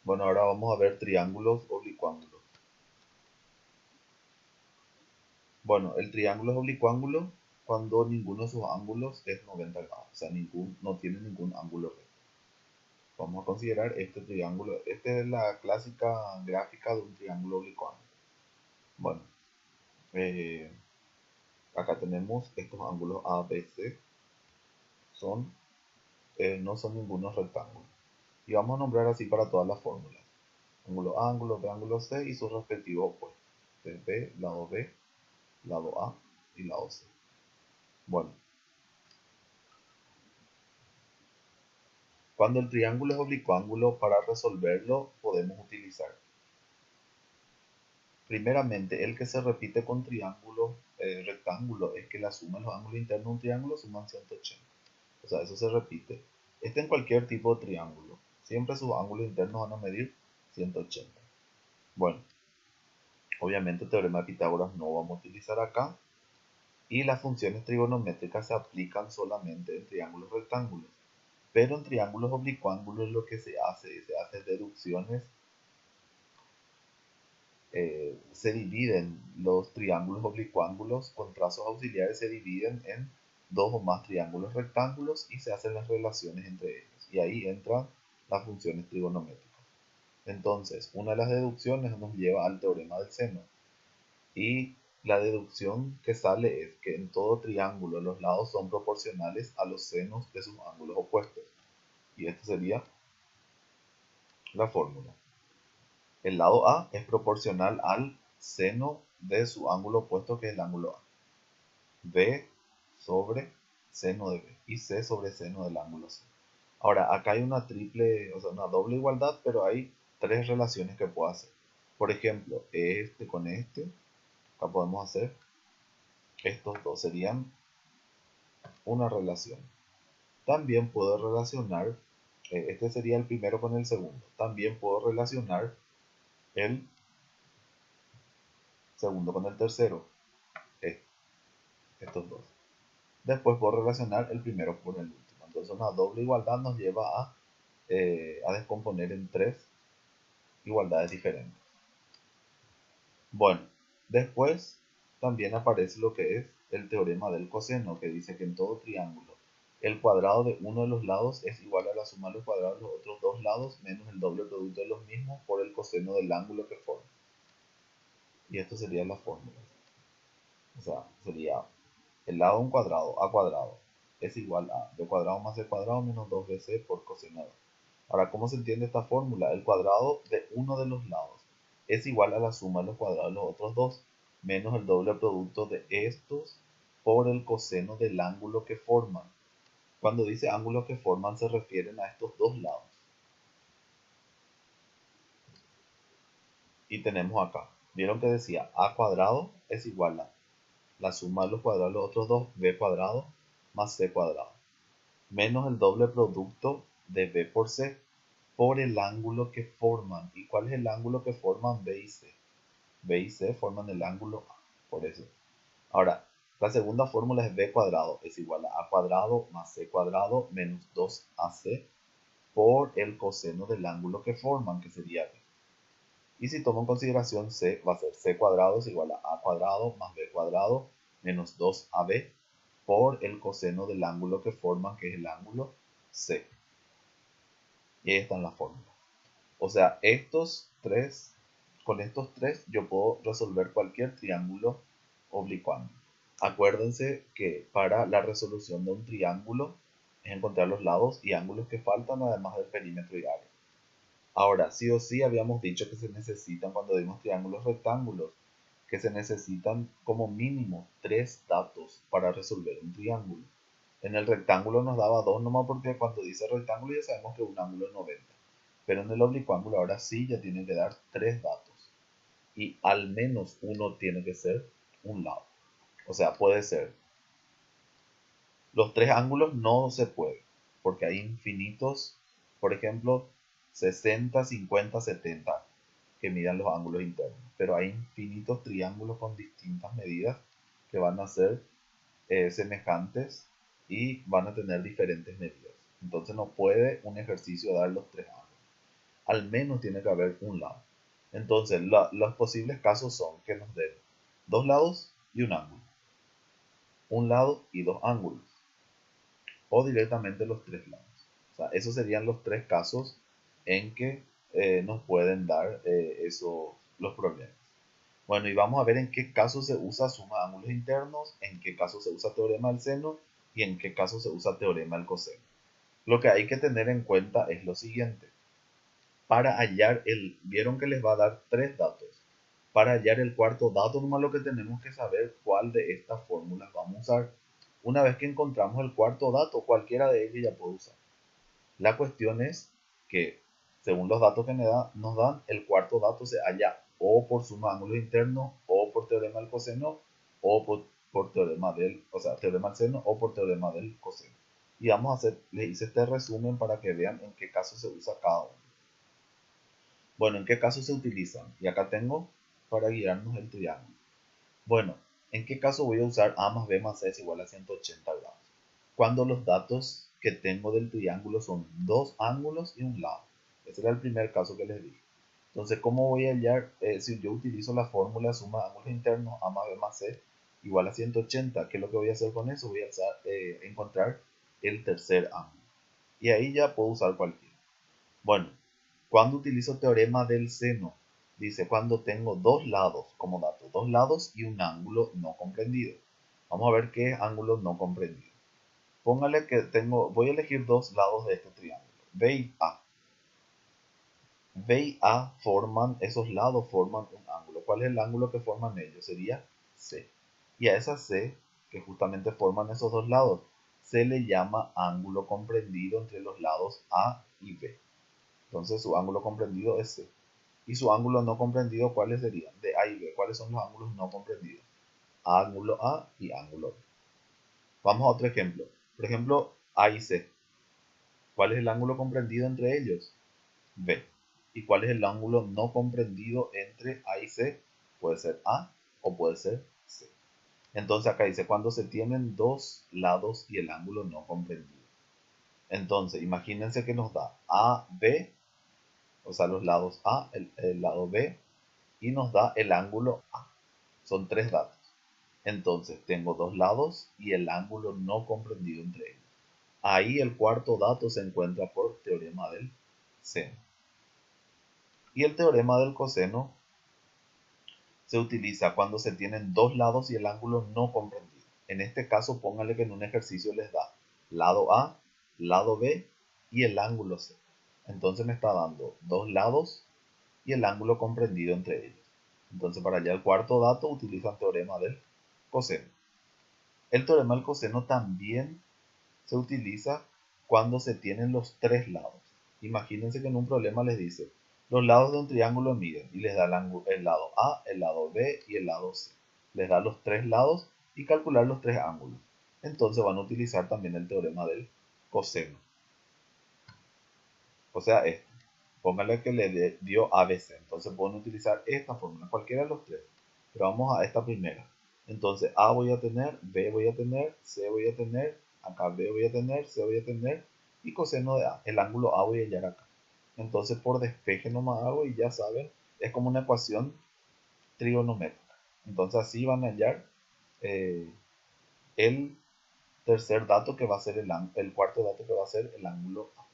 Bueno, ahora vamos a ver triángulos oblicuángulos. Bueno, el triángulo es oblicuángulo cuando ninguno de sus ángulos es 90 grados, o sea, no tiene ningún ángulo recto. Vamos a considerar este triángulo. Esta es la clásica gráfica de un triángulo oblicuángulo. Bueno, eh, acá tenemos estos ángulos A, B, C. Son, no son ningunos rectángulos. Y vamos a nombrar así para todas las fórmulas. Ángulo A, ángulo B, ángulo C y sus respectivos opuestos. B, lado A y lado C. Bueno, cuando el triángulo es oblicuángulo, para resolverlo podemos utilizar primeramente el que se repite con triángulo rectángulo es que la suma de los ángulos internos de un triángulo suman 180. O sea, eso se repite. Este en cualquier tipo de triángulo. Siempre sus ángulos internos van a medir 180. Bueno, obviamente el teorema de Pitágoras no vamos a utilizar acá. Y las funciones trigonométricas se aplican solamente en triángulos rectángulos. Pero en triángulos oblicuángulos lo que se hace deducciones. Se dividen los triángulos oblicuángulos con trazos auxiliares, se dividen en dos o más triángulos rectángulos y se hacen las relaciones entre ellos. Y ahí entran las funciones trigonométricas. Entonces, una de las deducciones nos lleva al teorema del seno. Y la deducción que sale es que en todo triángulo los lados son proporcionales a los senos de sus ángulos opuestos. Y esta sería la fórmula. El lado A es proporcional al seno de su ángulo opuesto, que es el ángulo A. B sobre seno de B y C sobre seno del ángulo C. Ahora, acá hay una triple, o sea, una doble igualdad, pero hay tres relaciones que puedo hacer. Por ejemplo, este con este, acá podemos hacer, estos dos serían una relación. También puedo relacionar, este sería el primero con el segundo. También puedo relacionar el segundo con el tercero, estos dos. Después puedo relacionar el primero con el último. Entonces una doble igualdad nos lleva a descomponer en tres igualdades diferentes. Bueno, después también aparece lo que es el teorema del coseno, que dice que en todo triángulo el cuadrado de uno de los lados es igual a la suma de los cuadrados de los otros dos lados menos el doble producto de los mismos por el coseno del ángulo que forma. Y esto sería la fórmula. O sea, sería el lado de un cuadrado, a cuadrado, es igual a b cuadrado más c cuadrado menos 2bc por coseno de. Ahora, ¿cómo se entiende esta fórmula? El cuadrado de uno de los lados es igual a la suma de los cuadrados de los otros dos, menos el doble producto de estos por el coseno del ángulo que forman. Cuando dice ángulo que forman se refieren a estos dos lados. Y tenemos acá, vieron que decía a cuadrado es igual a la suma de los cuadrados de los otros dos, b cuadrado más c cuadrado, menos el doble producto de b por c por el ángulo que forman. ¿Y cuál es el ángulo que forman B y C? B y C forman el ángulo A, por eso. Ahora, la segunda fórmula es b cuadrado es igual a cuadrado más c cuadrado menos 2ac por el coseno del ángulo que forman, que sería b. Y si tomo en consideración c, va a ser c cuadrado es igual a cuadrado más b cuadrado menos 2ab por el coseno del ángulo que forman, que es el ángulo C. Y ahí están las fórmulas. O sea, con estos tres yo puedo resolver cualquier triángulo oblicuángulo. Acuérdense que para la resolución de un triángulo es encontrar los lados y ángulos que faltan, además del perímetro y área. Ahora, sí o sí habíamos dicho que se necesitan, cuando dimos triángulos rectángulos, que se necesitan como mínimo tres datos para resolver un triángulo. En el rectángulo nos daba dos nomás, porque cuando dice rectángulo ya sabemos que un ángulo es 90. Pero en el oblicuángulo ahora sí ya tienen que dar tres datos. Y al menos uno tiene que ser un lado. O sea, puede ser. Los tres ángulos no se puede, porque hay infinitos, por ejemplo, 60, 50, 70, que midan los ángulos internos. Pero hay infinitos triángulos con distintas medidas que van a ser semejantes y van a tener diferentes medidas. Entonces no puede un ejercicio dar los tres ángulos. al menos tiene que haber un lado. Entonces, los posibles casos son que nos den dos lados y un ángulo, un lado y dos ángulos, o directamente los tres lados. O sea, esos serían los tres casos en que nos pueden dar los problemas. Bueno, y vamos a ver en qué caso se usa suma de ángulos internos, en qué caso se usa teorema del seno y en qué caso se usa teorema del coseno. Lo que hay que tener en cuenta es lo siguiente. Para hallar vieron que les va a dar tres datos. Para hallar el cuarto dato, nomás lo que tenemos que saber cuál de estas fórmulas vamos a usar. Una vez que encontramos el cuarto dato, cualquiera de ellos ya puede usar. La cuestión es que, según los datos que nos dan, el cuarto dato se halla o por suma de ángulos internos, o por teorema del coseno, o por teorema teorema del seno, o por teorema del coseno. Y vamos a hacer, les hice este resumen para que vean en qué caso se usa cada uno. Bueno, ¿en qué caso se utilizan? Y acá tengo para guiarnos el triángulo. Bueno, ¿en qué caso voy a usar A más B más C es igual a 180 grados? Cuando los datos que tengo del triángulo son dos ángulos y un lado. Ese era el primer caso que les di. Entonces, ¿cómo voy a hallar? Si yo utilizo la fórmula suma de ángulos internos A más B más C igual a 180, ¿qué es lo que voy a hacer con eso? Voy a encontrar el tercer ángulo. Y ahí ya puedo usar cualquiera. Bueno, cuando utilizo teorema del seno, dice cuando tengo dos lados como dato, dos lados y un ángulo no comprendido. Vamos a ver qué es ángulo no comprendido. Póngale que voy a elegir dos lados de este triángulo, B y A. B y A esos lados forman un ángulo. ¿Cuál es el ángulo que forman ellos? Sería C. Y a esa C, que justamente forman esos dos lados, se le llama ángulo comprendido entre los lados A y B. Entonces su ángulo comprendido es C. Y su ángulo no comprendido, ¿cuáles serían? De A y B. ¿Cuáles son los ángulos no comprendidos? Ángulo A y ángulo B. Vamos a otro ejemplo. Por ejemplo, A y C. ¿Cuál es el ángulo comprendido entre ellos? B. ¿Y cuál es el ángulo no comprendido entre A y C? Puede ser A o puede ser C. Entonces acá dice, cuando se tienen dos lados y el ángulo no comprendido. Entonces, imagínense que nos da A, B, o sea, los lados A, el lado B, y nos da el ángulo A. Son tres datos. Entonces, tengo dos lados y el ángulo no comprendido entre ellos. Ahí el cuarto dato se encuentra por teorema del seno. Y el teorema del coseno se utiliza cuando se tienen dos lados y el ángulo no comprendido. En este caso, póngale que en un ejercicio les da lado A, lado B y el ángulo C. Entonces me está dando dos lados y el ángulo comprendido entre ellos. Entonces, para hallar el cuarto dato, utilizan teorema del coseno. El teorema del coseno también se utiliza cuando se tienen los tres lados. Imagínense que en un problema les dice, los lados de un triángulo miden y les da el lado A, el lado B y el lado C. Les da los tres lados y calcular los tres ángulos. Entonces van a utilizar también el teorema del coseno. O sea, póngale que le dio ABC. Entonces pueden utilizar esta fórmula, cualquiera de los tres. Pero vamos a esta primera. Entonces A voy a tener, B voy a tener, C voy a tener, acá B voy a tener, C voy a tener, y coseno de A. El ángulo A voy a hallar acá. Entonces por despeje nomás hago y ya saben, es como una ecuación trigonométrica. Entonces así van a hallar el tercer dato que va a ser el cuarto dato que va a ser el ángulo A.